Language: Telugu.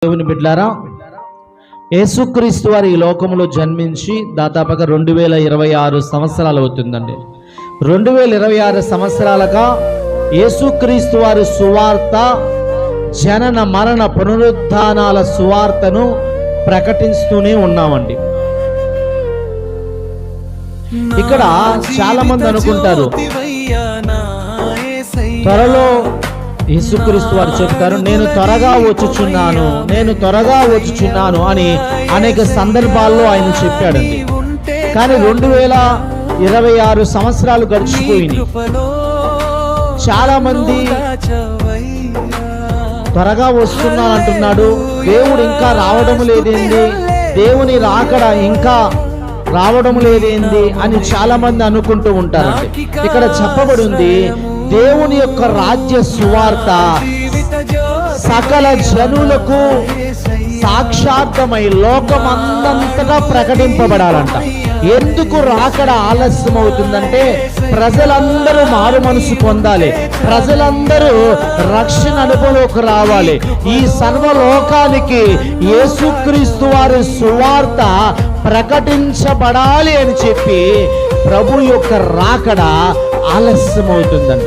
దేవుని బిడ్డలారా, యేసుక్రీస్తు వారు ఈ లోకంలో జన్మించి దాదాపుగా 2026 సంవత్సరాలు అవుతుందండి. 2026 సంవత్సరాలుగా యేసుక్రీస్తు వారి సువార్త, జనన మరణ పునరుత్థానాల సువార్తను ప్రకటిస్తూనే ఉన్నామండి. ఇక్కడ చాలా మంది అనుకుంటారు, త్వరలో యేసుక్రీస్తు వారు చెప్తారు, నేను త్వరగా వచ్చుచున్నాను అని అనేక సందర్భాల్లో ఆయన చెప్పాడండి. కానీ 2026 సంవత్సరాలు గడిచిపోయినాయి. చాలా మంది త్వరగా వస్తున్నాను అంటున్నాడు, దేవుడు ఇంకా రావడం లేదేంది, దేవుని రాకడ ఇంకా రావడం లేదేంది అని చాలా మంది అనుకుంటూ ఉంటారండి. ఇక్కడ చెప్పబడింది, దేవుని యొక్క రాజ్య సువార్త సకల జనులకు సాక్షాత్మై లోకమందంతటా ప్రకటింపబడాలంట. ఎందుకు రాకడ ఆలస్యం అవుతుందంటే, ప్రజలందరూ మారు మనసు పొందాలి, ప్రజలందరూ రక్షణ అనుభవంలోకి రావాలి. ఈ సర్వలోకానికి యేసుక్రీస్తు వారి సువార్త ప్రకటించబడాలి అని చెప్పి ప్రభు యొక్క రాకడ ఆలస్యం అవుతుందండి.